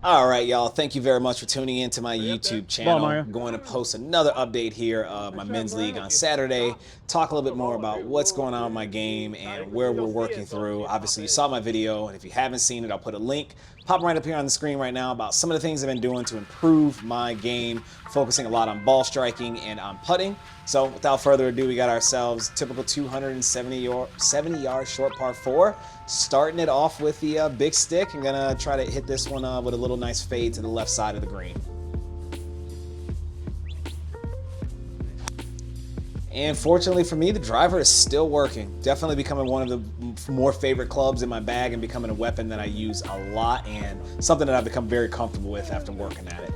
All right, y'all. Thank you very much for tuning in to my YouTube channel. Mario. I'm going to post another update here of my men's league on Saturday. Talk a little bit more about what's going on in my game and where we're working through. Obviously, you saw my video, and if you haven't seen it, I'll put a link popping right up here on the screen right now about some of the things I've been doing to improve my game, focusing a lot on ball striking and on putting. So without further ado, we got ourselves typical 270-yard short par 4. Starting it off with the big stick. I'm gonna try to hit this one with a little nice fade to the left side of the green. And fortunately for me, the driver is still working. Definitely becoming one of the more favorite clubs in my bag and becoming a weapon that I use a lot and something that I've become very comfortable with after working at it.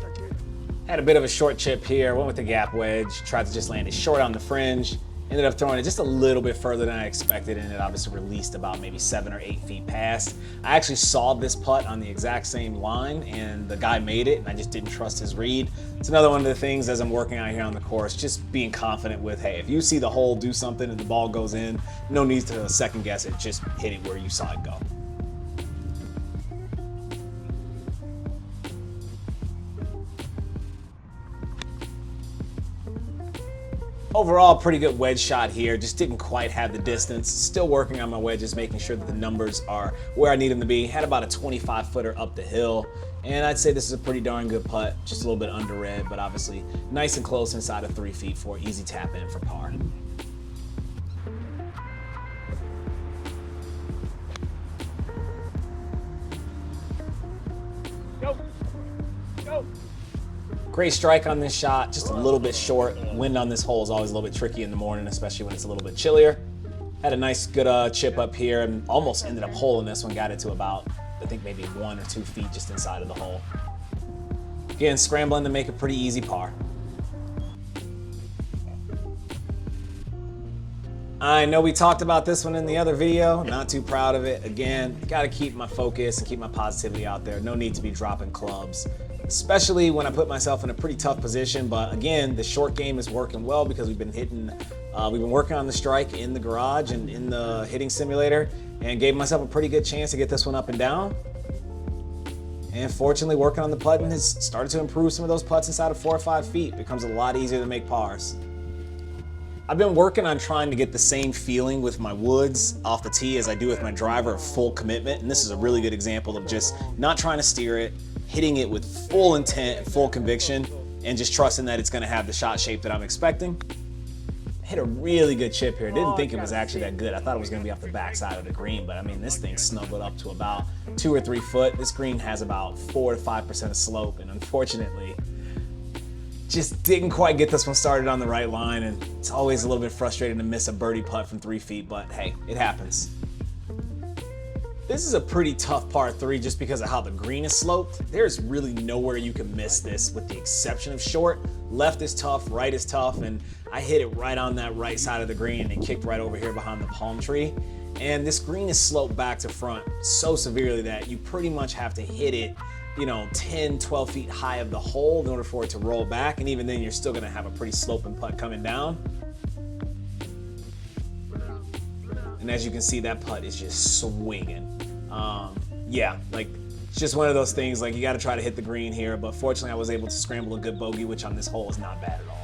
Had a bit of a short chip here, went with the gap wedge, tried to just land it short on the fringe. Ended up throwing it just a little bit further than I expected, and it obviously released about maybe 7 or 8 feet past. I actually saw this putt on the exact same line, and the guy made it, and I just didn't trust his read. It's another one of the things as I'm working out here on the course, just being confident with, hey, if you see the hole do something and the ball goes in, no need to second guess it, just hit it where you saw it go. Overall, pretty good wedge shot here. Just didn't quite have the distance. Still working on my wedges, making sure that the numbers are where I need them to be. Had about a 25-footer up the hill. And I'd say this is a pretty darn good putt. Just a little bit under red, but obviously nice and close inside of 3 feet for easy tap in for par. Go. Go. Great strike on this shot, just a little bit short. Wind on this hole is always a little bit tricky in the morning, especially when it's a little bit chillier. Had a nice good chip up here and almost ended up holing this one. Got it to about, I think maybe 1 or 2 feet just inside of the hole. Again, scrambling to make a pretty easy par. I know we talked about this one in the other video. Not too proud of it. Again, got to keep my focus and keep my positivity out there. No need to be dropping clubs, especially when I put myself in a pretty tough position. But again, the short game is working well because we've been working on the strike in the garage and in the hitting simulator, and gave myself a pretty good chance to get this one up and down. And fortunately, working on the putting has started to improve some of those putts inside of 4 or 5 feet. It becomes a lot easier to make pars. I've been working on trying to get the same feeling with my woods off the tee as I do with my driver of full commitment. And this is a really good example of just not trying to steer it, hitting it with full intent and full conviction, and just trusting that it's gonna have the shot shape that I'm expecting. Hit a really good chip here. Didn't think it was actually that good. I thought it was gonna be off the backside of the green, but I mean, this thing snuggled up to about 2 or 3 foot. This green has about 4 to 5% of slope, and unfortunately, just didn't quite get this one started on the right line, and it's always a little bit frustrating to miss a birdie putt from 3 feet, but hey, it happens. This is a pretty tough par 3 just because of how the green is sloped. There's really nowhere you can miss this with the exception of short. Left is tough, right is tough, and I hit it right on that right side of the green and it kicked right over here behind the palm tree. And this green is sloped back to front so severely that you pretty much have to hit it, 10, 12 feet high of the hole in order for it to roll back. And even then, you're still gonna have a pretty sloping putt coming down. And as you can see, that putt is just swinging. Yeah, like it's just one of those things, like you gotta try to hit the green here, but fortunately I was able to scramble a good bogey, which on this hole is not bad at all.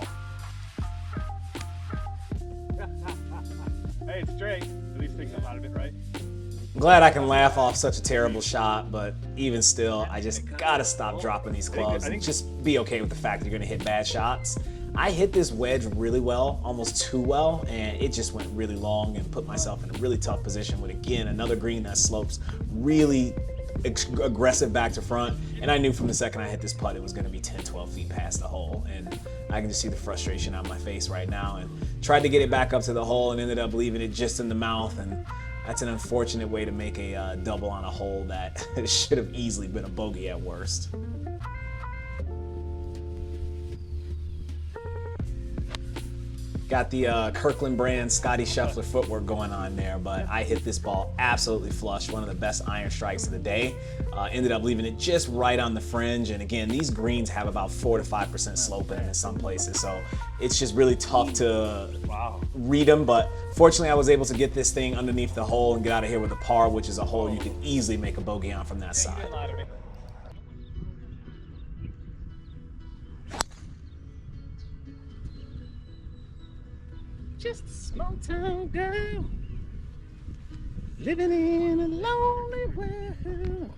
Hey, it's straight. At least take them out of it, right? I'm glad I can laugh off such a terrible shot, but even still, I just gotta stop dropping these clubs and just be okay with the fact that you're gonna hit bad shots. I hit this wedge really well, almost too well, and it just went really long and put myself in a really tough position with, again, another green that slopes really aggressive back to front. And I knew from the second I hit this putt, it was gonna be 10, 12 feet past the hole. And I can just see the frustration on my face right now, and tried to get it back up to the hole and ended up leaving it just in the mouth. And that's an unfortunate way to make a double on a hole that should have easily been a bogey at worst. Got the Kirkland brand Scotty Scheffler footwork going on there, but I hit this ball absolutely flush, one of the best iron strikes of the day. Ended up leaving it just right on the fringe, and again, these greens have about 4 to 5% slope in some places, so it's just really tough to read them, but fortunately I was able to get this thing underneath the hole and get out of here with a par, which is a hole you can easily make a bogey on from that side. just a small town girl living in a lonely world.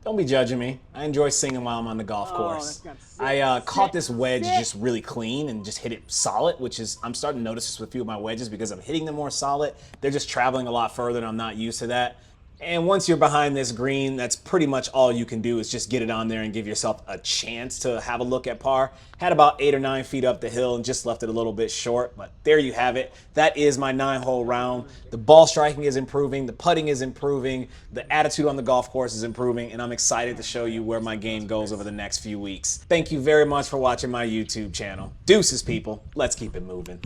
Don't be judging me. I enjoy singing while I'm on the golf course. I caught this wedge just really clean and just hit it solid, which is, I'm starting to notice this with a few of my wedges because I'm hitting them more solid. They're just traveling a lot further and I'm not used to that. And once you're behind this green, that's pretty much all you can do is just get it on there and give yourself a chance to have a look at par. Had about 8 or 9 feet up the hill and just left it a little bit short, but there you have it. That is my 9-hole round. The ball striking is improving, the putting is improving, the attitude on the golf course is improving, and I'm excited to show you where my game goes over the next few weeks. Thank you very much for watching my YouTube channel. Deuces, people. Let's keep it moving.